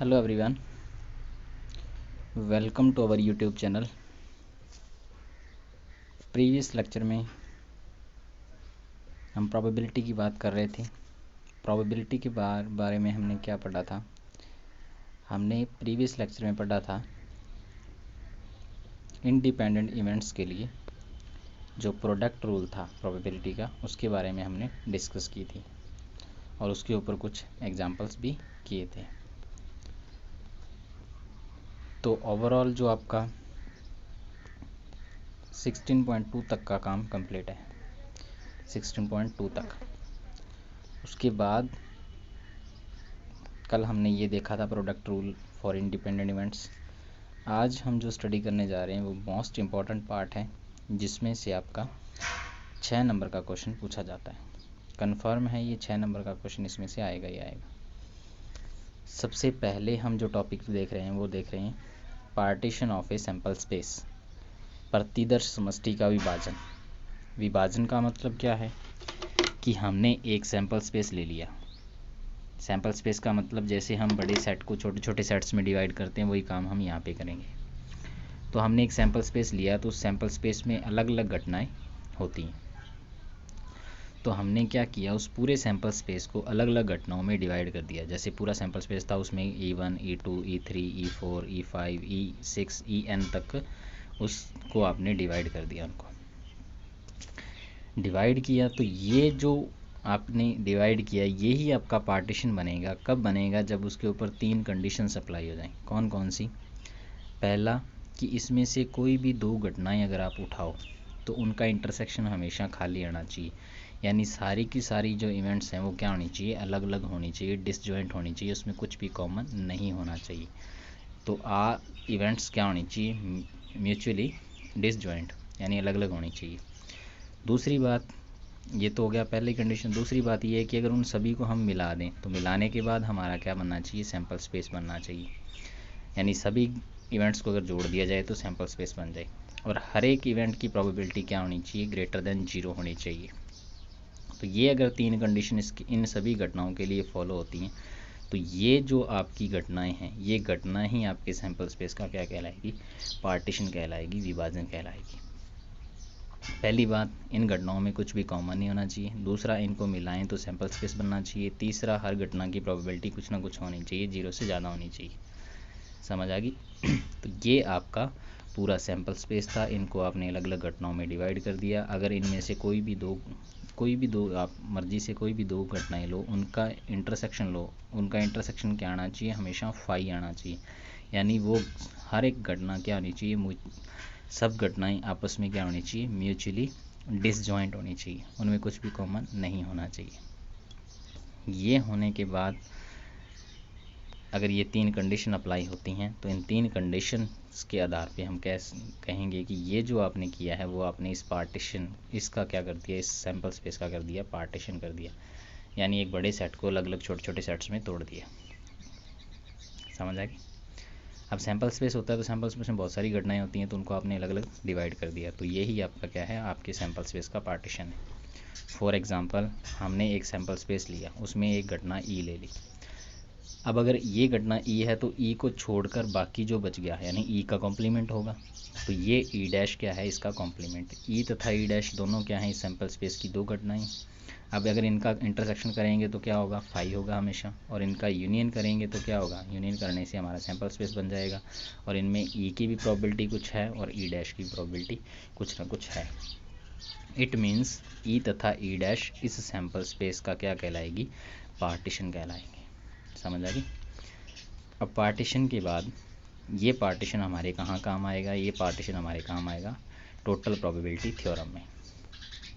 Hello everyone, welcome to our YouTube channel. Previous lecture में हम probability की बात कर रहे थे। प्रोबेबिलिटी के बारे में हमने क्या पढ़ा था? हमने प्रीवियस लेक्चर में पढ़ा था इंडिपेंडेंट इवेंट्स के लिए जो प्रोडक्ट रूल था प्रोबेबिलिटी का, उसके बारे में हमने डिस्कस की थी और उसके ऊपर कुछ एग्जांपल्स भी किए थे। तो ओवरऑल जो आपका 16.2 तक का काम कंप्लीट है, 16.2 तक। उसके बाद कल हमने ये देखा था product rule for independent events. आज हम जो स्टडी करने जा रहे हैं वो मोस्ट इम्पॉर्टेंट पार्ट है, जिसमें से आपका 6 नंबर का क्वेश्चन पूछा जाता है। कंफर्म है, ये 6 नंबर का क्वेश्चन इसमें से आएगा ही आएगा। सबसे पहले हम जो टॉपिक देख रहे हैं वो देख रहे हैं partition of a sample space, प्रतिदर्श समष्टि का विभाजन। विभाजन का मतलब क्या है कि हमने एक सैंपल स्पेस ले लिया। सैंपल स्पेस का मतलब जैसे हम बड़े सेट को छोटे छोटे सेट्स में डिवाइड करते हैं, वही काम हम यहाँ पे करेंगे। तो हमने एक सैंपल स्पेस लिया, तो उस सैंपल स्पेस में अलग अलग घटनाएं होती हैं। तो हमने क्या किया, उस पूरे सैंपल स्पेस को अलग अलग घटनाओं में डिवाइड कर दिया। जैसे पूरा सैंपल स्पेस था, उसमें E1, E2, E3, E4, E5, E6, En तक उसको आपने डिवाइड कर दिया। उनको डिवाइड किया, तो ये जो आपने डिवाइड किया ये ही आपका पार्टीशन बनेगा। कब बनेगा? जब उसके ऊपर 3 कंडीशंस अप्लाई हो जाएं। कौन कौन सी? पहला कि इसमें से कोई भी 2 घटनाएं अगर आप उठाओ तो उनका इंटरसेक्शन हमेशा खाली आना चाहिए। यानी सारी की सारी जो इवेंट्स हैं वो क्या होनी चाहिए? अलग अलग होनी चाहिए, डिसजॉइंट होनी चाहिए, उसमें कुछ भी कॉमन नहीं होना चाहिए। तो इवेंट्स क्या होनी चाहिए? म्यूचुअली डिसजॉइंट, यानी अलग अलग होनी चाहिए। दूसरी बात, ये तो हो गया पहली कंडीशन। दूसरी बात ये है कि अगर उन सभी को हम मिला दें तो मिलाने के बाद हमारा क्या बनना चाहिए? सैंपल स्पेस बनना चाहिए। यानी सभी इवेंट्स को अगर जोड़ दिया जाए तो सैंपल स्पेस बन जाए। और हर एक इवेंट की प्रोबेबिलिटी क्या होनी चाहिए? ग्रेटर देन 0 होनी चाहिए। तो ये अगर 3 कंडीशन इन सभी घटनाओं के लिए फॉलो होती हैं तो ये जो आपकी घटनाएं हैं, ये घटना ही आपके सैंपल स्पेस का क्या कहलाएगी? पार्टीशन कहलाएगी, विभाजन कहलाएगी। पहली बात, इन घटनाओं में कुछ भी कॉमन नहीं होना चाहिए। दूसरा, इनको मिलाएं तो सैंपल स्पेस बनना चाहिए। तीसरा, हर घटना की प्रोबेबिलिटी कुछ ना कुछ होनी चाहिए, 0 से ज़्यादा होनी चाहिए। समझ आ गई? तो ये आपका पूरा सैंपल स्पेस था। इनको आपने अलग अलग घटनाओं में डिवाइड कर दिया। अगर इनमें से कोई भी दो आप मर्जी से कोई भी 2 घटनाएं लो, उनका इंटरसेक्शन लो। उनका इंटरसेक्शन क्या आना चाहिए? हमेशा फाई आना चाहिए। यानी वो हर एक घटना क्या होनी चाहिए? सब घटनाएं आपस में क्या होनी चाहिए? म्यूचुअली डिसजॉइंट होनी चाहिए, उनमें कुछ भी कॉमन नहीं होना चाहिए। ये होने के बाद अगर ये 3 कंडीशन अप्लाई होती हैं तो इन 3 कंडीशन के आधार पे हम कहेंगे कि ये जो आपने किया है वो आपने इस पार्टीशन, इसका क्या कर दिया? इस सैंपल स्पेस का कर दिया पार्टीशन कर दिया। यानी एक बड़े सेट को अलग अलग छोटे छोटे सेट्स में तोड़ दिया। समझ आ गई? अब सैंपल स्पेस होता है तो सैंपल स्पेस में बहुत सारी घटनाएं होती हैं, तो उनको आपने अलग अलग डिवाइड कर दिया। तो यही आपका क्या है? आपके सैंपल स्पेस का पार्टीशन है। फॉर एग्जांपल, हमने एक सैंपल स्पेस लिया, उसमें एक घटना ई ले ली। अब अगर ये घटना ई है तो ई को छोड़कर बाकी जो बच गया यानी ई का कॉम्प्लीमेंट होगा। तो ये ई डैश क्या है? इसका कॉम्प्लीमेंट। ई तथा ई डैश दोनों क्या है? इस सैंपल स्पेस की 2 घटनाएं। अब अगर इनका इंटरसेक्शन करेंगे तो क्या होगा? फाई होगा हमेशा। और इनका यूनियन करेंगे तो क्या होगा? यूनियन करने से हमारा सैंपल स्पेस बन जाएगा। और इनमें ई की भी प्रोबेबिलिटी कुछ है और ई डैश की प्रोबेबिलिटी कुछ ना कुछ है। इट मीन्स ई तथा ई डैश इस सैंपल स्पेस का क्या कहलाएगी? पार्टीशन कहलाएगी। समझ आ गई? अब पार्टीशन के बाद ये पार्टीशन हमारे कहाँ काम आएगा? ये पार्टीशन हमारे काम आएगा टोटल प्रोबेबिलिटी थ्योरम में।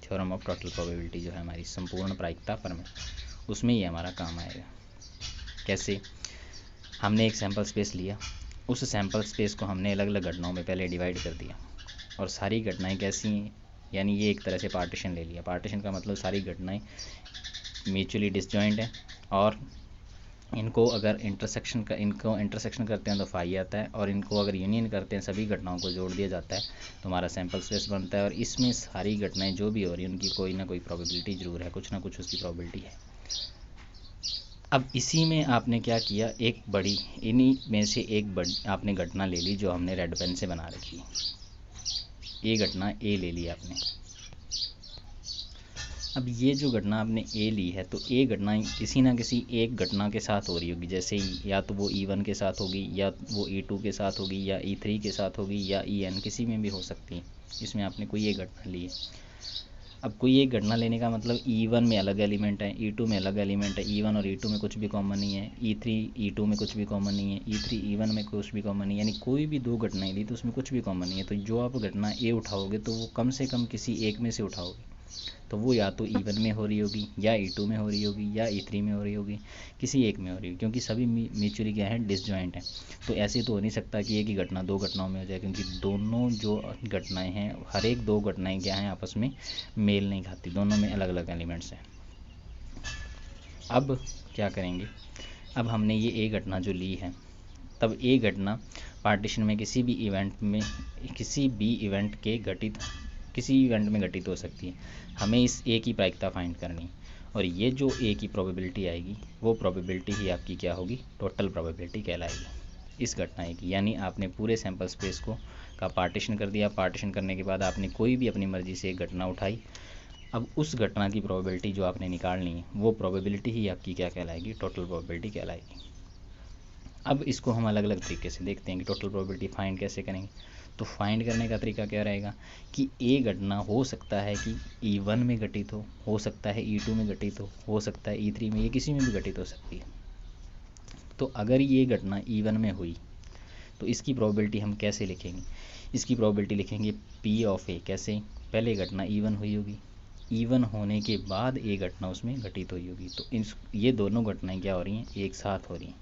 थ्योरम ऑफ टोटल प्रोबेबिलिटी जो है हमारी संपूर्ण प्रायिकता प्रमेय, उसमें ये हमारा काम आएगा। कैसे? हमने एक सैंपल स्पेस लिया, उस सैंपल स्पेस को हमने अलग अलग घटनाओं में पहले डिवाइड कर दिया। और सारी घटनाएं कैसी हैं? यानी ये एक तरह से पार्टीशन ले लिया। पार्टीशन का मतलब सारी घटनाएं म्यूचुअली डिसजॉइंट हैं और इनको इंटरसेक्शन करते हैं तो फाई आता है। और इनको अगर यूनियन करते हैं, सभी घटनाओं को जोड़ दिया जाता है तो हमारा सैंपल स्पेस बनता है। और इसमें सारी घटनाएं जो भी हो रही हैं उनकी कोई ना कोई प्रोबेबिलिटी ज़रूर है, कुछ ना कुछ उसकी प्रोबेबिलिटी है। अब इसी में आपने क्या किया, एक बड़ी, इन्हीं में से एक बड़ी आपने घटना ले ली जो हमने रेड पेन से बना रखी है। ये घटना ए ले ली आपने। अब ये जो घटना आपने ए ली है, तो ए घटना किसी ना किसी एक घटना के साथ हो रही होगी, जैसे या तो वो E1 के साथ होगी, या वो E2 के साथ होगी, या E3 के साथ होगी, या EN किसी में भी हो सकती है। इसमें आपने कोई एक घटना ली है। अब कोई एक घटना लेने का मतलब E1 में अलग एलिमेंट है, E2 में अलग एलिमेंट है, E1 और E2 में कुछ भी कॉमन नहीं है, E3 E2 में कुछ भी कॉमन नहीं है, E3 E1 में कुछ भी कॉमन नहीं है, यानी कोई भी दो घटनाएं ली तो उसमें कुछ भी कॉमन नहीं है। तो जो आप घटना ए उठाओगे तो वो कम से कम किसी एक में से उठाओगे, तो वो या तो E1 में हो रही होगी, या E2 में हो रही होगी, या E3 में हो रही होगी, किसी एक में हो रही होगी, क्योंकि सभी म्यूचुअली क्या है, डिसजॉइंट है। तो ऐसे तो हो नहीं सकता कि एक ही घटना दो घटनाओं में हो जाए, क्योंकि दोनों जो घटनाएं हैं, हर एक दो घटनाएं क्या हैं, आपस में मेल नहीं खाती, दोनों में अलग अलग एलिमेंट्स हैं। अब क्या करेंगे, अब हमने ये ए घटना जो ली है, तब ए घटना पार्टीशन में किसी भी इवेंट में, किसी भी इवेंट के घटित, किसी इवेंट में घटित हो सकती है। हमें इस ए की प्रायिकता फाइंड करनी, और ये जो ए की प्रोबेबिलिटी आएगी, वो प्रोबेबिलिटी ही आपकी क्या होगी, टोटल प्रोबेबिलिटी कहलाएगी इस घटना की। यानी आपने पूरे सैंपल स्पेस को का पार्टीशन कर दिया, पार्टीशन करने के बाद आपने कोई भी अपनी मर्जी से एक घटना उठाई। अब उस घटना की प्रोबेबिलिटी जो आपने निकालनी है, वो प्रोबेबिलिटी ही आपकी क्या कहलाएगी, टोटल प्रोबेबिलिटी कहलाएगी। अब इसको हम अलग अलग तरीके से देखते हैं कि टोटल प्रोबेबिलिटी फाइंड कैसे करेंगे। तो फाइंड करने का तरीका क्या रहेगा कि ए घटना हो सकता है कि E1 में घटित हो सकता है E2 में घटित हो सकता है E3 में, ये किसी में भी घटित हो सकती है। तो अगर ये घटना E1 में हुई तो इसकी प्रोबेबिलिटी हम कैसे लिखेंगे, इसकी प्रोबेबिलिटी लिखेंगे P ऑफ ए। कैसे, पहले घटना E1 हुई होगी, E1 होने के बाद ए घटना उसमें घटित हुई होगी। तो ये दोनों घटनाएं क्या हो रही हैं, एक साथ हो रही हैं,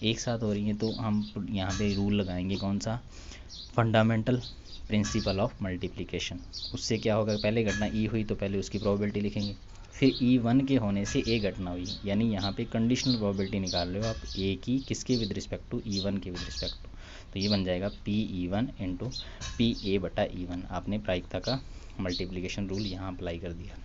एक साथ हो रही हैं। तो हम यहाँ पे रूल लगाएंगे कौन सा, फंडामेंटल प्रिंसिपल ऑफ मल्टीप्लिकेशन। उससे क्या होगा, पहले घटना ई हुई तो पहले उसकी प्रोबेबिलिटी लिखेंगे, फिर E1 के होने से ए घटना हुई, यानी यहाँ पे कंडीशनल प्रोबेबिलिटी निकाल रहे हो आप ए की, किसके विद रिस्पेक्ट टू, E1 के विद रिस्पेक्ट टू। तो ये बन जाएगा PE1 इंटू PA बटा E1। आपने प्रायिकता का मल्टीप्लिकेशन रूल यहाँ अप्लाई कर दिया।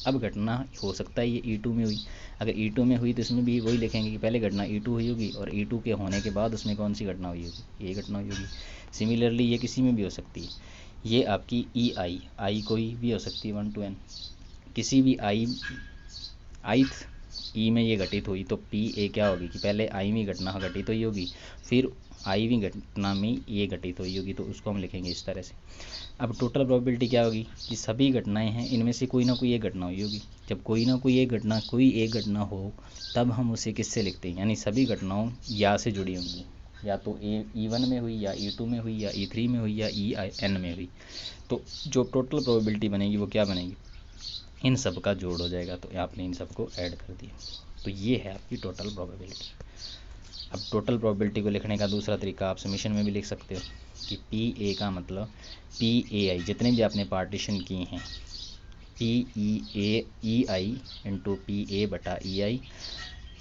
अब घटना हो सकता है ये E2 में हुई, अगर E2 में हुई तो इसमें भी वही लिखेंगे कि पहले घटना E2 हुई होगी, और E2 के होने के बाद उसमें कौन सी घटना हुई होगी, ये घटना हुई होगी। सिमिलरली ये किसी में भी हो सकती है, ये आपकी आई कोई भी हो सकती है 1 to n, किसी भी ith ई में ये घटित हुई तो PA क्या होगी कि पहले आई में घटना घटित हुई होगी, फिर आईवीं घटना में ये घटित हुई होगी, तो उसको हम लिखेंगे इस तरह से। अब टोटल प्रोबेबिलिटी क्या होगी कि सभी घटनाएं हैं, इनमें से कोई ना कोई एक घटना हुई होगी। जब कोई ना कोई एक घटना, कोई एक घटना हो, तब हम उसे किससे लिखते हैं, यानी सभी घटनाओं या से जुड़ी होंगी, या तो E1 में हुई, या E2 में हुई, या E3 में हुई, या EN में हुई। तो जो टोटल प्रोबेबिलिटी बनेगी वो क्या बनेगी, इन सब का जोड़ हो जाएगा। तो आपने इन सबको ऐड कर दिया, तो ये है आपकी टोटल प्रोबेबिलिटी। अब टोटल प्रोबेबिलिटी को लिखने का दूसरा तरीका आप समीशन में भी लिख सकते हो कि PA का मतलब PAI, जितने भी आपने पार्टीशन किए हैं, PEI इंटू PA बटा EI,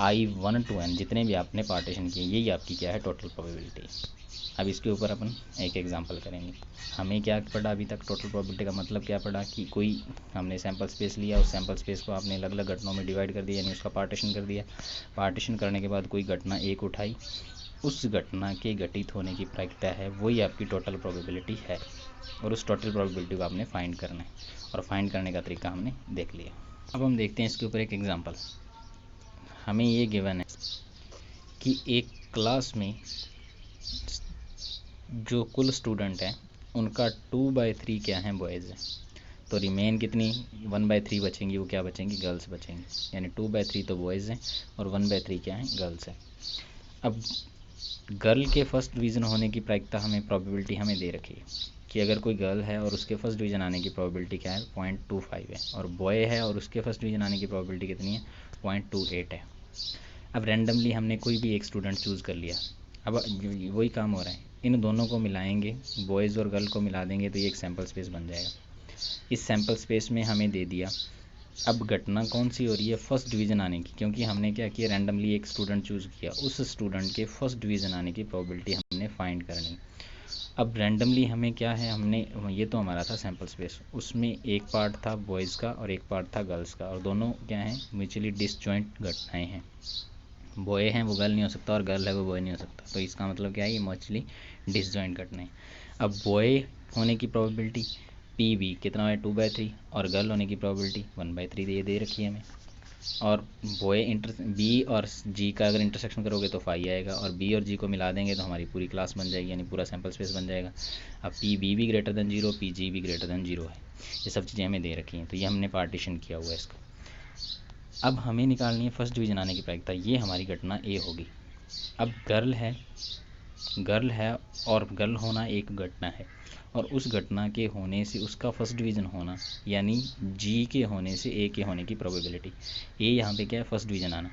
I1 to n, जितने भी आपने पार्टीशन किए, यही आपकी क्या है, टोटल प्रोबेबिलिटी। अब इसके ऊपर अपन एक एग्जांपल करेंगे। हमें क्या पढ़ा अभी तक, टोटल प्रोबेबिलिटी का मतलब क्या पढ़ा कि कोई हमने सैंपल स्पेस लिया, उस सैंपल स्पेस को आपने अलग अलग घटनाओं में डिवाइड कर दिया, यानी उसका पार्टीशन कर दिया। पार्टीशन करने के बाद कोई घटना एक उठाई, उस घटना के घटित होने की प्रायिकता है, वही आपकी टोटल प्रोबेबिलिटी है, और उस टोटल प्रोबेबिलिटी को आपने फाइंड करना है, और फाइंड करने का तरीका हमने देख लिया। अब हम देखते हैं इसके ऊपर एक एग्जांपल। हमें ये गिवन है कि एक क्लास में जो कुल स्टूडेंट हैं उनका 2/3 क्या हैं, बॉयज़ हैं। तो रिमेन कितनी 1/3 बचेंगी, वो क्या बचेंगी, गर्ल्स बचेंगी। यानी 2/3 तो बॉयज़ हैं और 1/3 क्या हैं, गर्ल्स हैं। अब गर्ल के फर्स्ट डिवीज़न होने की प्रायिकता हमें, प्रोबेबिलिटी हमें दे रखी है कि अगर कोई गर्ल है और उसके फर्स्ट डिवीज़न आने की प्रोबेबिलिटी क्या है, 0.25 है, और बॉय है और उसके फर्स्ट डिवीज़न आने की प्रोबेबिलिटी कितनी है, 0.28 है। अब रैंडमली हमने कोई भी एक स्टूडेंट चूज़ कर लिया। अब वही काम हो रहा है, इन दोनों को मिलाएंगे, बॉयज़ और गर्ल को मिला देंगे तो ये एक सैम्पल स्पेस बन जाएगा। इस सैम्पल स्पेस में हमें दे दिया, अब घटना कौन सी हो रही है, फर्स्ट डिवीज़न आने की, क्योंकि हमने क्या किया, रैंडमली एक स्टूडेंट चूज़ किया, उस स्टूडेंट के फर्स्ट डिवीज़न आने की प्रोबेबिलिटी हमने फाइंड करनी। अब रैंडमली हमें क्या है, हमने ये तो हमारा था सैम्पल स्पेस, उसमें एक पार्ट था बॉयज़ का और एक पार्ट था गर्ल्स का, और दोनों क्या हैं, म्यूचुअली डिसजॉइंट घटनाएं हैं। बॉय हैं वो गर्ल नहीं हो सकता और गर्ल है वो बॉय नहीं हो सकता, तो इसका मतलब क्या है, ये म्यूचुअली डिसजॉइंट घटनाएं। अब बॉय होने की प्रोबेबिलिटी पी बी कितना है 2/3, और गर्ल होने की प्रोबेबिलिटी 1/3 दे रखी है हमें। और बी और जी का अगर इंटरसेक्शन करोगे तो फाई आएगा, और बी और जी को मिला देंगे तो हमारी पूरी क्लास बन जाएगी, यानी पूरा सैम्पल स्पेस बन जाएगा। अब पी बी भी ग्रेटर देन 0, पी जी भी ग्रेटर देन 0 है, ये सब चीज़ें हमें दे रखी हैं, तो ये हमने पार्टीशन किया हुआ है इसका। अब हमें निकालनी है फर्स्ट डिवीजन आने की प्रायिकता, ये हमारी घटना ए होगी। अब गर्ल है और गर्ल होना एक घटना है, और उस घटना के होने से उसका फर्स्ट डिवीज़न होना, यानी जी के होने से ए के होने की प्रोबेबिलिटी, ए यहाँ पे क्या है, फर्स्ट डिवीज़न आना,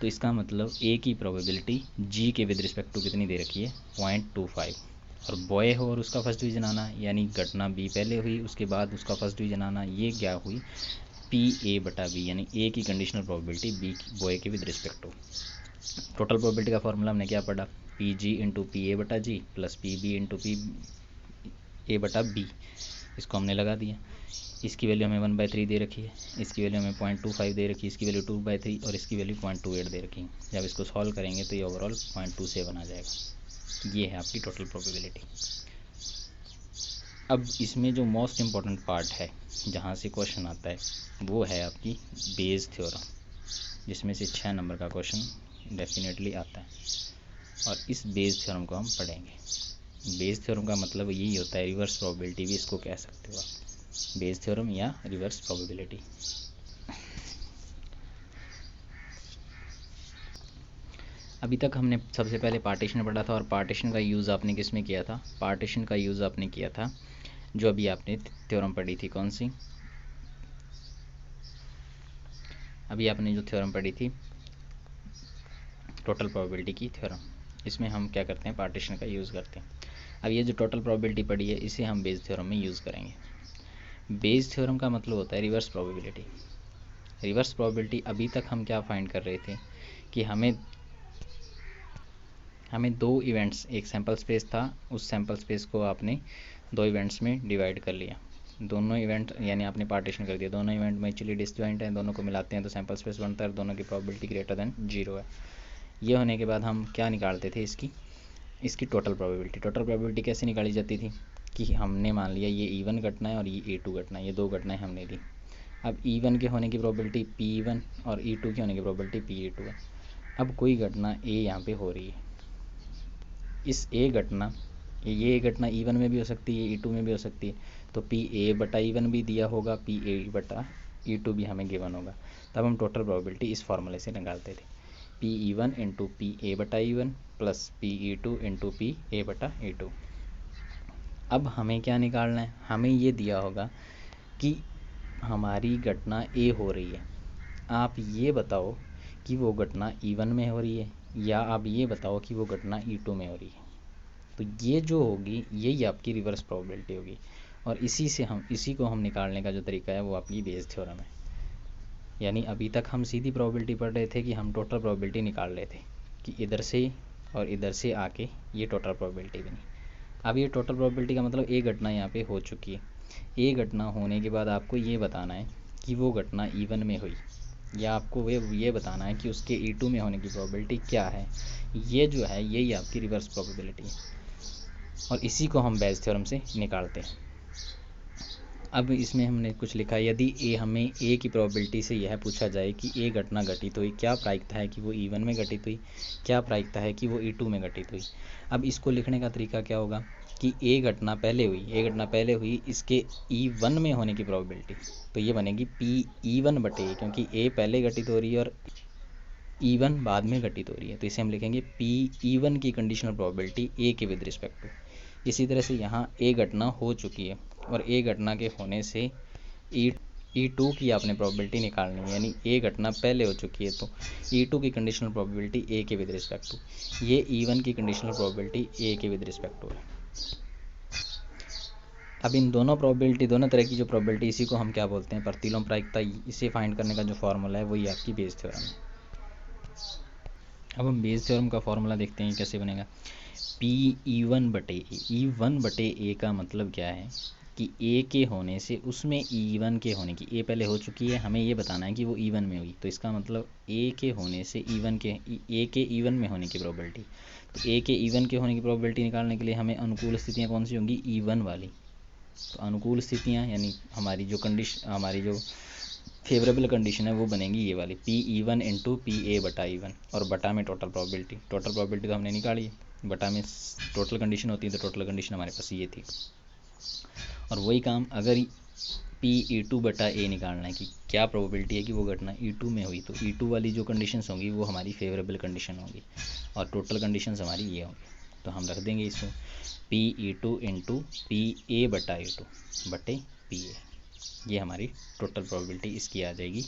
तो इसका मतलब ए की प्रोबेबिलिटी जी के विद रिस्पेक्ट टू कितनी दे रखी है, 0.25। और बॉय हो और उसका फर्स्ट डिवीज़न आना, यानी घटना बी पहले हुई उसके बाद उसका फर्स्ट डिवीज़न आना, ये क्या हुई, पी ए बटा बी, यानी ए की कंडीशनल प्रोबेबिलिटी बी बॉय के with respect to. Total probability का फॉर्मूला हमने क्या पढ़ा, P G into P A बटा G plus P B into P A बटा बी, इसको हमने लगा दिया। इसकी वैल्यू हमें 1/3 दे रखी है, इसकी वैल्यू हमें 0.25 दे रखी है, इसकी वैल्यू 2/3 और इसकी वैल्यू 0.28 दे रखी है। जब इसको सॉल्व करेंगे तो ये ओवरऑल 0.27 आ जाएगा। ये है आपकी टोटल प्रोबेबिलिटी। अब इसमें जो मोस्ट इम्पॉर्टेंट पार्ट है जहाँ से क्वेश्चन आता है वो है आपकी बेस थ्योरम, जिसमें से 6 नंबर का क्वेश्चन डेफिनेटली आता है, और इस बेस थ्योरम को हम पढ़ेंगे। बेस थ्योरम का मतलब यही होता है, रिवर्स प्रोबेबिलिटी भी इसको कह सकते हो आप, बेस थ्योरम या रिवर्स प्रोबेबिलिटी। अभी तक हमने सबसे पहले पार्टीशन पढ़ा था, और पार्टीशन का यूज़ आपने किस में किया था, पार्टीशन का यूज़ आपने किया था जो अभी आपने थ्योरम पढ़ी थी, कौन सी, अभी आपने जो थ्योरम पढ़ी थी टोटल प्रोबेबिलिटी की थ्योरम, इसमें हम क्या करते हैं, पार्टीशन का यूज़ करते हैं। अब ये जो टोटल प्रोबेबिलिटी पढ़ी है इसे हम बेस थ्योरम में यूज़ करेंगे। बेस थ्योरम का मतलब होता है रिवर्स प्रोबेबिलिटी। रिवर्स प्रोबेबिलिटी अभी तक हम क्या फाइंड कर रहे थे कि हमें दो इवेंट्स, एक सैम्पल स्पेस था, उस सैम्पल स्पेस को आपने दो इवेंट्स में डिवाइड कर लिया, दोनों इवेंट यानी आपने पार्टीशन कर दिया, दोनों इवेंट म्यूचुअली डिसजॉइंट हैं, दोनों को मिलाते हैं तो सैम्पल स्पेस बनता है, दोनों की प्रोबेबिलिटी ग्रेटर देन 0 है। ये होने के बाद हम क्या निकालते थे, इसकी टोटल प्रोबेबिलिटी। टोटल प्रोबेबिलिटी कैसे निकाली जाती थी कि हमने मान लिया ये E1 घटना है और ये E2 घटना है, ये दो घटनाएं हमने ली। अब E1 के होने की प्रोबेबिलिटी P1 और E2 के होने की प्रोबेबिलिटी P2 है। अब कोई घटना ए यहाँ पे हो रही है, इस ए घटना, ये घटना E1 में भी हो सकती है, E2 में भी हो सकती है, तो पी ए बटा E1 भी दिया होगा, पी ए बटा E2 भी हमें गिवन होगा। तब हम टोटल प्रोबेबिलिटी इस फॉर्मूले से निकालते थे, Pe1 इंटू पी ए बटा E1 plus Pe2 into P A बटा E2। अब हमें क्या निकालना है, हमें ये दिया होगा कि हमारी घटना ए हो रही है, आप ये बताओ कि वो घटना E1 में हो रही है या आप ये बताओ कि वो घटना E2 में हो रही है। तो ये जो होगी यही आपकी रिवर्स प्रोबेबिलिटी होगी, और इसी को हम निकालने का जो तरीका है वो आपकी बेस थ्योरम है। यानी अभी तक हम सीधी प्रोबेबिलिटी पढ़ रहे थे कि हम टोटल प्रोबेबिलिटी निकाल रहे थे कि इधर से और इधर से आके ये टोटल प्रोबेबिलिटी बनी। अब ये टोटल प्रोबेबिलिटी का मतलब एक घटना यहाँ पे हो चुकी है, एक घटना होने के बाद आपको ये बताना है कि वो घटना E1 में हुई, या आपको ये बताना है कि उसके E2 में होने की प्रोबेबिलिटी क्या है। ये जो है यही आपकी रिवर्स प्रोबेबिलिटी है, और इसी को हम बेस थ्योरम से निकालते हैं। अब इसमें हमने कुछ लिखा है, यदि हमें ए की प्रोबेबिलिटी से यह पूछा जाए कि ए घटना घटित हुई, क्या प्रायिकता है कि वो E1 में घटित हुई, क्या प्रायिकता है कि वो E2 में घटित हुई। अब इसको लिखने का तरीका क्या होगा कि ए घटना पहले हुई, इसके E1 में होने की प्रोबेबिलिटी, तो ये बनेगी पी E1 बटे, क्योंकि ए पहले घटित हो रही है और E1 बाद में घटित हो रही है, तो इसे हम लिखेंगे पी E1 की कंडीशनल प्रोबेबिलिटी ए के विद रिस्पेक्ट टू। इसी तरह से यहाँ ए घटना हो चुकी है और ए घटना के होने से E2 की आपने प्रोबेबिलिटी निकालनी है, यानी ए घटना पहले हो चुकी है तो E2 की कंडीशनल प्रोबेबिलिटी ए के विद रिस्पेक्ट टू, ये E1 की कंडीशनल प्रोबेबिलिटी ए के विद रिस्पेक्ट टू है। अब इन दोनों तरह की जो प्रोबेबिलिटी, इसी को हम क्या बोलते हैं, प्रतिलोम प्रायिकता। इसे फाइंड करने का जो फॉर्मूला है वही आपकी बेस थ्योरम है। अब हम बेस थ्योरम का फॉर्मूला देखते हैं कैसे बनेगा। पी ई1/ए का मतलब क्या है कि ए के होने से उसमें ई1 के होने की, ए पहले हो चुकी है, हमें ये बताना है कि वो ई1 में हुई, तो इसका मतलब ए के होने से ए के ई1 में होने की प्रोबेबिलिटी। तो ए के ई1 के होने की प्रोबेबिलिटी निकालने के लिए हमें अनुकूल स्थितियाँ कौन सी होंगी, ई1 वाली। तो अनुकूल स्थितियाँ यानी हमारी जो फेवरेबल कंडीशन है वो बनेंगी ये वाली, P E1 into P A बटा ई1, और बटा में टोटल प्रोबेबिलिटी तो हमने निकाली है, बटा में टोटल कंडीशन होती है, तो टोटल कंडीशन हमारे पास ये थी। और वही काम अगर पी ई2 बटा ए निकालना है कि क्या प्रोबेबिलिटी है कि वो घटना ई2 में हुई, तो ई2 वाली जो कंडीशंस होंगी वो हमारी फेवरेबल कंडीशन होंगी, और टोटल कंडीशंस हमारी ये होंगी। तो हम रख देंगे इसको P E2 into P A बटा ई2 बटे पी ए, ये हमारी टोटल प्रोबेबिलिटी इसकी आ जाएगी।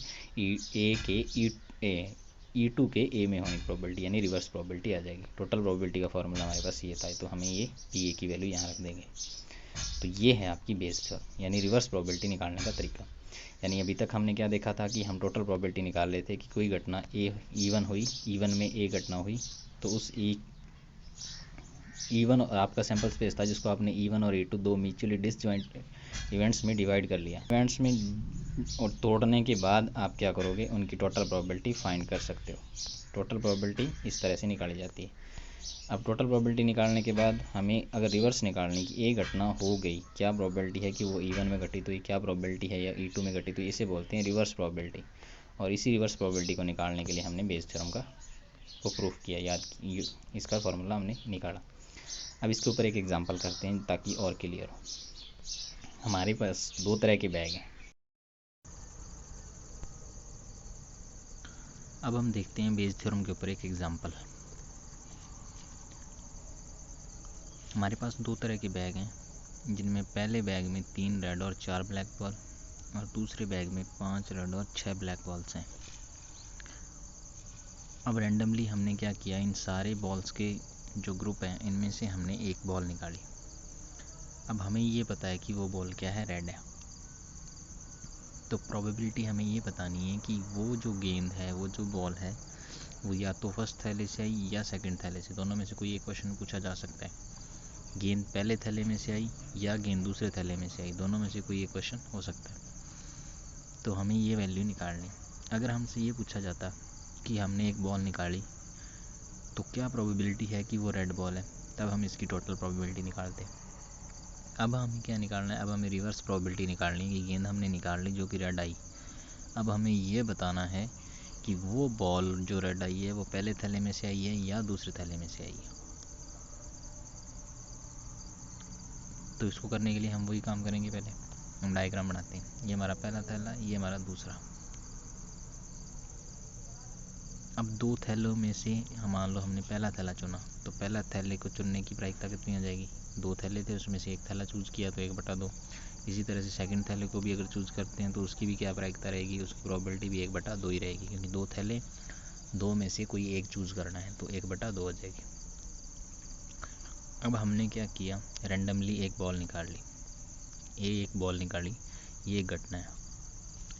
ई2 के ए में होने की प्रोबेबिलिटी यानी रिवर्स प्रोबेबिलिटी आ जाएगी। टोटल प्रोबेबिलिटी का फॉर्मूला हमारे पास ये था, तो हमें ये पी ए की वैल्यू यहाँ रख देंगे। तो ये है आपकी बेस थ्योरम यानी रिवर्स प्रोबेबिलिटी निकालने का तरीका। यानी अभी तक हमने क्या देखा था कि हम टोटल प्रोबेबिलिटी निकाल रहे थे कि कोई घटना ई1 हुई, ई1 में ए घटना हुई, तो उस ई1 और आपका सैंपल स्पेस था जिसको आपने ई1 और ई2 दो म्यूचुअली डिसजॉइंट इवेंट्स में डिवाइड कर लिया। इवेंट्स में और तोड़ने के बाद आप क्या करोगे, उनकी टोटल प्रोबेबिलिटी फाइंड कर सकते हो। टोटल प्रोबेबिलिटी इस तरह से निकाली जाती है। अब टोटल प्रोबेबिलिटी निकालने के बाद हमें अगर रिवर्स निकालनी कि ए घटना हो गई, क्या प्रोबेबिलिटी है कि वो ई1 में घटित हुई, क्या प्रोबेबिलिटी है या ई2 में घटित हुई, इसे बोलते हैं रिवर्स प्रोबेबिलिटी। और इसी रिवर्स प्रोबेबिलिटी को निकालने के लिए हमने बेस थ्योरम को प्रूफ किया, इसका फॉर्मूला हमने निकाला। अब इसके ऊपर एक एग्जांपल करते हैं ताकि और क्लियर हो। हमारे पास दो तरह के बैग हैं। अब हम देखते हैं बेस थ्योरम के ऊपर एक एग्जांपल। हमारे पास दो तरह के बैग हैं जिनमें पहले बैग में 3 रेड और 4 ब्लैक बॉल और दूसरे बैग में 5 रेड और 6 ब्लैक बॉल्स हैं। अब रैंडमली हमने क्या किया, इन सारे बॉल्स के जो ग्रुप हैं इनमें से हमने एक बॉल निकाली। अब हमें ये पता है कि वो बॉल क्या है, रेड है। तो प्रोबेबिलिटी हमें ये बतानी है कि वो जो गेंद है, वो जो बॉल है, वो या तो फर्स्ट थैले से आई या सेकंड थैले से, दोनों में से कोई एक क्वेश्चन पूछा जा सकता है। गेंद पहले थैले में से आई या गेंद दूसरे थैले में से आई, दोनों में से कोई एक क्वेश्चन हो सकता है। तो हमें ये वैल्यू निकालनी। अगर हमसे ये पूछा जाता कि हमने एक बॉल निकाली तो क्या प्रोबेबिलिटी है कि वो रेड बॉल है, तब हम इसकी टोटल प्रोबेबिलिटी निकालते। अब हमें क्या निकालना है, अब हमें रिवर्स प्रोबेबिलिटी निकालनी है कि गेंद हमने निकाल ली जो कि रेड आई। अब हमें ये बताना है कि वो बॉल जो रेड आई है वो पहले थैले में से आई है या दूसरे थैले में से आई है। तो इसको करने के लिए हम वही काम करेंगे, पहले हम डायग्राम बनाते हैं। ये हमारा पहला थैला, ये हमारा दूसरा। अब दो थैलों में से मान लो हमने पहला थैला चुना, तो पहला थैले को चुनने की प्रायिकता कितनी आ जाएगी, दो थैले थे उसमें से एक थैला चूज़ किया तो 1/2। इसी तरह से सेकंड थैले को भी अगर चूज़ करते हैं तो उसकी भी क्या प्रायिकता रहेगी, उसकी प्रोबेबिलिटी भी 1/2 ही रहेगी, क्योंकि दो थैले, दो में से कोई एक चूज़ करना है तो 1/2 हो जाएगी। अब हमने क्या किया, रैंडमली एक बॉल निकाल ली, एक बॉल निकाली, ये एक घटना है।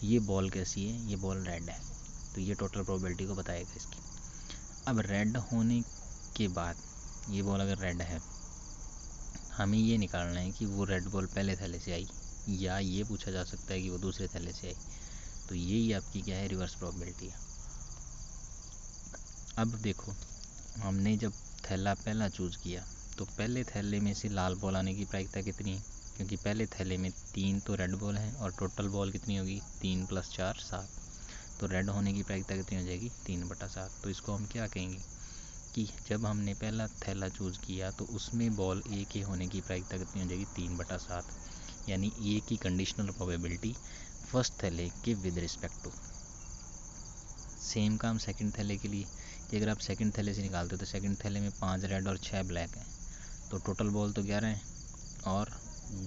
ये बॉल कैसी है, ये बॉल रेड है, तो ये टोटल प्रोबेबिलिटी को बताएगा इसकी। अब रेड होने के बाद ये बॉल अगर रेड है, हमें ये निकालना है कि वो रेड बॉल पहले थैले से आई या ये पूछा जा सकता है कि वो दूसरे थैले से आई। तो यही आपकी क्या है, रिवर्स प्रोबेबिलिटी है। अब देखो, हमने जब थैला पहला चूज़ किया तो पहले थैले में से लाल बॉल आने की प्रायिकता कितनी है, क्योंकि पहले थैले में 3 तो रेड बॉल है और टोटल बॉल कितनी होगी, 3 + 4 7। तो रेड होने की प्रायिकता कितनी हो जाएगी, 3/7। तो इसको हम क्या कहेंगे कि जब हमने पहला थैला चूज़ किया तो उसमें बॉल ए के होने की प्रायिकता कितनी हो जाएगी, 3/7। यानी ए की कंडीशनल प्रोबेबिलिटी फर्स्ट थैले के विद रिस्पेक्ट टू। सेम काम सेकंड थैले के लिए कि अगर आप सेकंड थैले से निकालते हो तो सेकंड थैले में 5 रेड और 6 ब्लैक है, तो टोटल बॉल तो 11 है और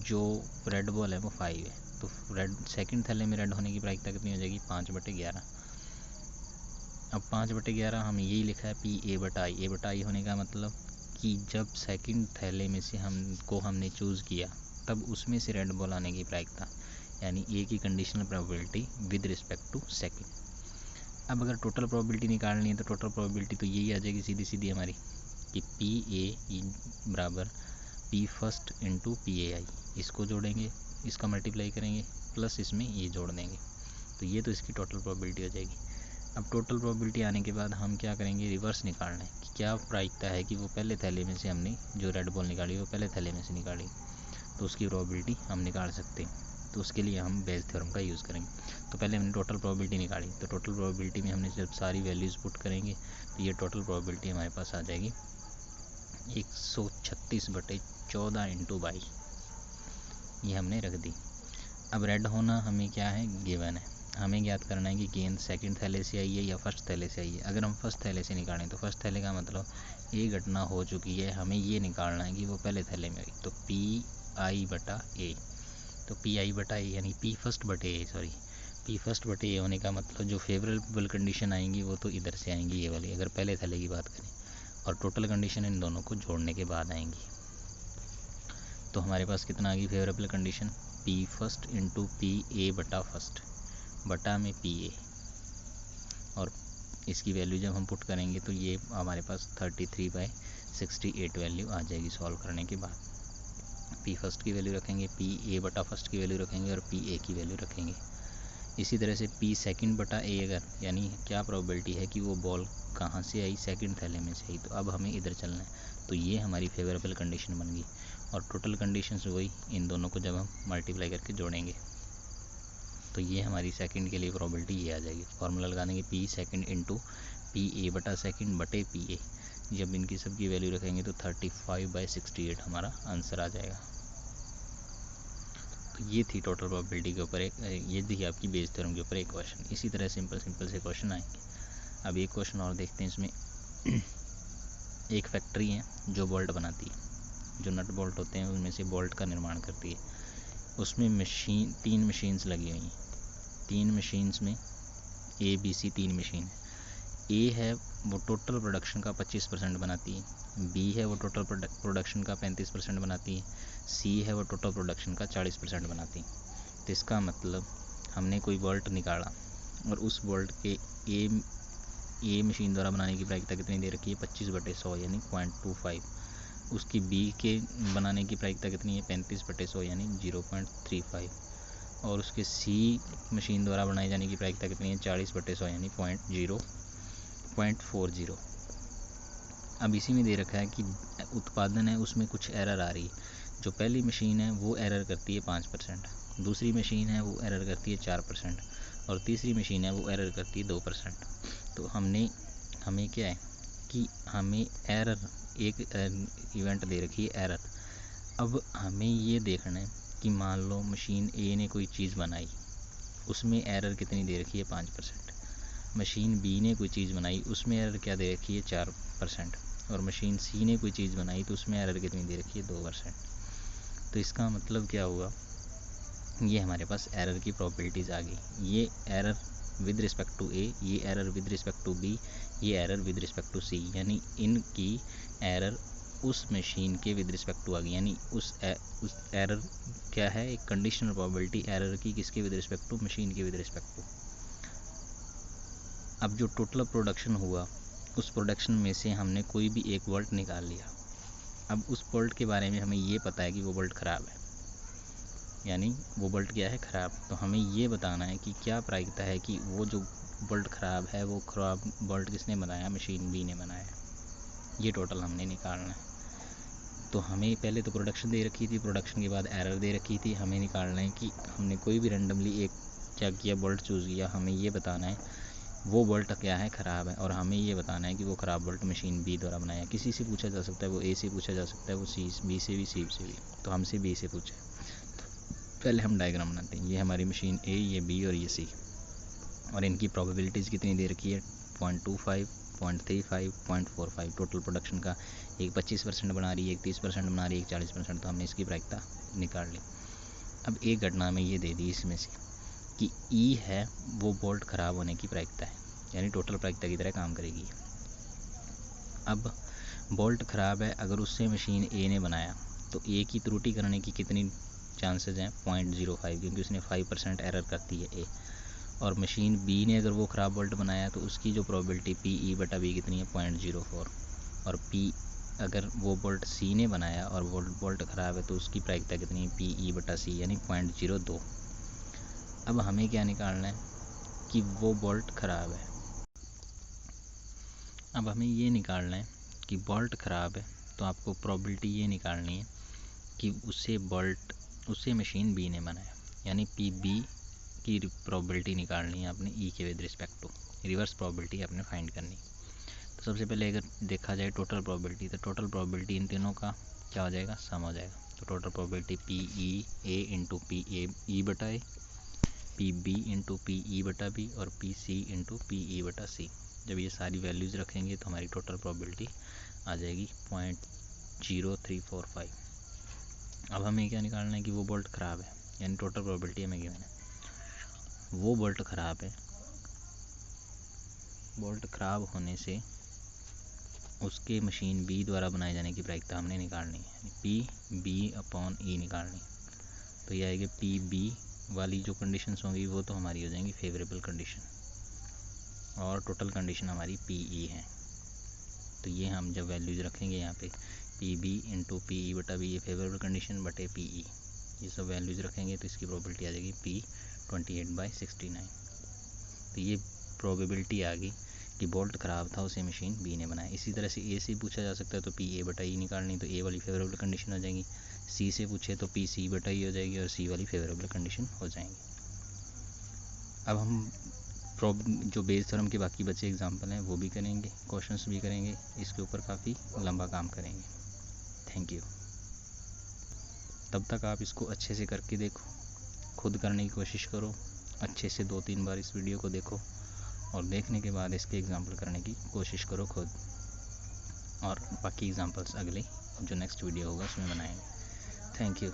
जो रेड बॉल है वो 5 है। तो रेड सेकंड थैले में रेड होने की प्रायिकता कितनी हो जाएगी, 5/11। अब 5/11 हमें यही लिखा है पी ए/आई होने का मतलब कि जब सेकंड थैले में से हमने चूज़ किया तब उसमें से रेड बॉल आने की प्रायिकता, यानी ए की conditional probability with respect to second. अब अगर टोटल प्रोबेबिलिटी निकालनी है तो टोटल प्रोबेबिलिटी तो यही आ जाएगी सीधी सीधी हमारी कि पी ए बराबर P first into P A I, इसको जोड़ेंगे, इसका मल्टीप्लाई करेंगे, प्लस इसमें ये जोड़ देंगे, तो ये तो इसकी टोटल प्रोबेबिलिटी हो जाएगी। अब टोटल प्रोबेबिलिटी आने के बाद हम क्या करेंगे, रिवर्स निकालना है कि क्या प्रायिकता है कि वो पहले थैले में से हमने जो रेड बॉल निकाली वो पहले थैले में से निकाली, तो उसकी प्रोबेबिलिटी हम निकाल सकते हैं। तो उसके लिए हम बेस थ्योरम का यूज़ करेंगे। तो पहले हमने टोटल प्रोबेबिलिटी निकाली, तो टोटल प्रोबेबिलिटी में हमने जब सारी वैल्यूज़ पुट करेंगे तो ये टोटल प्रोबेबिलिटी हमारे पास आ जाएगी 136/14 इंटू 22, ये हमने रख दी। अब रेड होना हमें क्या है, गिवन है, हमें ज्ञात करना है कि गेंद सेकंड थैले से आई है या फर्स्ट थैले से आई है। अगर हम फर्स्ट थैले से निकालें तो फर्स्ट थैले का मतलब ये घटना हो चुकी है, हमें ये निकालना है कि वो पहले थैले में आई, तो पी आई बटा ए, तो पी आई बटा ए यानी पी फर्स्ट बटे ए, सॉरी पी फर्स्ट बटे ए होने का मतलब जो फेवरेबल कंडीशन आएंगी वो तो इधर से आएंगी, ये वाली अगर पहले थैले की बात करें, और टोटल कंडीशन इन दोनों को जोड़ने के बाद आएंगी। तो हमारे पास कितना आ गई favourable condition, P first into P A बटा फर्स्ट बटा में पी ए, और इसकी वैल्यू जब हम पुट करेंगे तो ये हमारे पास 33/68 वैल्यू आ जाएगी सॉल्व करने के बाद। पी फर्स्ट की वैल्यू रखेंगे, पी ए बटा फर्स्ट की वैल्यू रखेंगे और पी ए की वैल्यू रखेंगे। इसी तरह से पी सेकंड बटा ए, अगर यानी क्या प्रोबेबिलिटी है कि वो बॉल कहाँ से आई, सेकंड थैले में से आई, तो अब हमें इधर चलना है, तो ये हमारी फेवरेबल कंडीशन बन गई। और टोटल कंडीशन से वही, इन दोनों को जब हम मल्टीप्लाई करके जोड़ेंगे तो ये हमारी सेकंड के लिए प्रोबेबिलिटी ये आ जाएगी। फार्मूला लगा देंगे P second into P A बटा सेकंड बटे पी ए, जब इनकी सबकी वैल्यू रखेंगे तो 35/68 हमारा आंसर आ जाएगा। तो ये थी टोटल प्रोबेबिलिटी के ऊपर एक, ये थी आपकी बेस थ्योरम के ऊपर एक क्वेश्चन। इसी तरह सिंपल से क्वेश्चन आएंगे। अब एक क्वेश्चन और देखते हैं इसमें। एक फैक्ट्री है जो बोल्ट बनाती है, जो नट बोल्ट होते हैं उनमें से बोल्ट का निर्माण करती है। उसमें तीन मशीन्स लगी हुई हैं, तीन मशीन्स में ए बी सी तीन मशीन है। ए है वो टोटल प्रोडक्शन का 25% बनाती है, बी है वो टोटल प्रोडक्शन का 35% बनाती है, सी है वो टोटल प्रोडक्शन का 40% बनाती है। तो इसका मतलब हमने कोई बोल्ट निकाला और उस बोल्ट के ए मशीन द्वारा बनाने की प्रायिकता कितनी दे रखी है, 25/100 यानी 0.25। उसकी बी के बनाने की प्रायिकता कितनी है, 35/100 यानी 0.35। और उसके सी मशीन द्वारा बनाई जाने की प्रायिकता कितनी है, 40/100 यानी 0.40। अब इसी में दे रखा है कि उत्पादन है उसमें कुछ एरर आ रही है। जो पहली मशीन है वो एरर करती है 5%, दूसरी मशीन है वो एरर करती है 4% और तीसरी मशीन है वो एरर करती है 2%। तो हमें क्या है कि हमें एरर, एक इवेंट दे रखी है एरर। अब हमें ये देखना है कि मान लो मशीन ए ने कोई चीज़ बनाई, उसमें एरर कितनी दे रखी है, 5%। मशीन बी ने कोई चीज़ बनाई, उसमें एरर क्या दे रखी है, 4%। और मशीन सी ने कोई चीज़ बनाई तो उसमें एरर कितनी दे रखी है, 2%। तो इसका मतलब क्या हुआ, ये हमारे पास एरर की प्रोबेबिलिटीज़ आ गई। ये error with respect to A, ये error with respect to B, ये error with respect to C, यानी इनकी एरर उस मशीन के विद रिस्पेक्ट टू आ गई। यानी उस एरर क्या है, एक कंडीशनल प्रोबेबिलिटी एरर की, किसके विद रिस्पेक्ट टू, मशीन के विद रिस्पेक्ट टू। अब जो टोटल प्रोडक्शन हुआ उस प्रोडक्शन में से हमने कोई भी एक बोल्ट निकाल लिया। अब उस बोल्ट के बारे में हमें ये पता है कि वो बोल्ट ख़राब है, यानी वो बोल्ट क्या है, ख़राब। तो हमें ये बताना है कि क्या प्रायिकता है कि वो जो बोल्ट ख़राब है वो ख़राब बोल्ट किसने बनाया, मशीन बी ने बनाया। ये टोटल हमने निकालना है। तो हमें पहले तो प्रोडक्शन दे रखी थी, प्रोडक्शन के बाद एरर दे रखी थी। हमें निकालना है कि हमने कोई भी रैंडमली एक क्या किया, बोल्ट चूज़ किया। हमें ये बताना है वो बोल्ट क्या है, ख़राब है, और हमें ये बताना है कि वो ख़राब बोल्ट मशीन बी द्वारा बनाया। किसी से पूछा जा सकता है, वो ए से पूछा जा सकता है, वो बी से भी, सी से भी। तो हमसे बी से पूछे। पहले हम डायग्राम बनाते हैं। ये हमारी मशीन ए, ये बी और ये सी, और इनकी प्रोबेबिलिटीज़ कितनी दे रखी है, 0.25, 0.35, 0.45। टोटल प्रोडक्शन का एक 25% बना रही है, एक 30% बना रही है, एक 40%। तो हमने इसकी प्रायिकता निकाल ली। अब एक घटना में ये दे दी इसमें से कि ई है वो बोल्ट ख़राब होने की प्रायिकता है, यानी टोटल प्रायिकता की तरह काम करेगी। अब बोल्ट ख़राब है, अगर उससे मशीन ए ने बनाया तो ए की त्रुटि करने की कितनी चांसेस हैं, 0.05, क्योंकि उसने 5% एरर करती है ए। और मशीन बी ने अगर वो ख़राब बोल्ट बनाया तो उसकी जो प्रोबेबिलिटी पी ई बटा बी कितनी है, 0.04। और पी अगर वो बोल्ट सी ने बनाया और वो बोल्ट ख़राब है तो उसकी प्रायिकता कितनी है, पी ई बटा सी, यानी 0.02। अब हमें क्या निकालना है कि वो बोल्ट ख़राब है। अब हमें ये निकालना है कि बोल्ट ख़राब है, तो आपको प्रोबेबिलिटी ये निकालनी है कि उसे मशीन बी ने बनाया, यानी पी बी की प्रोबेबिलिटी निकालनी है आपने ई के with respect to, reverse probability आपने फाइंड करनी। तो सबसे पहले अगर देखा जाए टोटल प्रोबेबिलिटी, तो टोटल प्रोबेबिलिटी इन तीनों का क्या हो जाएगा, सम हो जाएगा। तो total probability P E A into P A E बटा A, P B into P E बटा बी, और P C into P E बटा सी। जब ये सारी वैल्यूज़ रखेंगे तो हमारी टोटल प्रोबेबिलिटी आ जाएगी 0.0345। अब हमें क्या निकालना है कि वो बोल्ट ख़राब है, यानी टोटल प्रोबेबिलिटी हमें गिवन है वो बोल्ट ख़राब है। बोल्ट ख़राब होने से उसके मशीन बी द्वारा बनाए जाने की प्रायिकता हमने निकालनी है, पी बी अपॉन ई निकालनी। तो ये आएगी पी बी वाली जो कंडीशंस होंगी वो तो हमारी हो जाएंगी फेवरेबल कंडीशन, और टोटल कंडीशन हमारी पी ई है। तो ये हम जब वैल्यूज़ रखेंगे यहाँ पे P B into P E बटा बी, ये फेवरेबल कंडीशन बटे पी ई, ये सब वैल्यूज़ रखेंगे तो इसकी प्रोबेबिलिटी आ जाएगी पी 28/69। तो ये प्रोबेबिलिटी आ गई कि बोल्ट ख़राब था, उसे मशीन बी ने बनाया। इसी तरह से ए से पूछा जा सकता है तो पी ए बटा ई निकालनी, तो ए वाली फेवरेबल कंडीशन हो जाएगी। सी से पूछे तो पी सी बटा ई हो जाएगी, और सी वाली फेवरेबल कंडीशन हो जाएंगी। अब हम जो बेस थ्योरम के बाकी बचे एग्जाम्पल हैं वो भी करेंगे, क्वेश्चंस भी करेंगे, इसके ऊपर काफ़ी लंबा काम करेंगे। Thank you. तब तक आप इसको अच्छे से करके देखो, खुद करने की कोशिश करो, अच्छे से 2-3 बार इस वीडियो को देखो, और देखने के बाद इसके एग्जाम्पल करने की कोशिश करो खुद, और बाकी एग्जाम्पल्स अगले जो नेक्स्ट वीडियो होगा उसमें बनाएंगे। Thank you.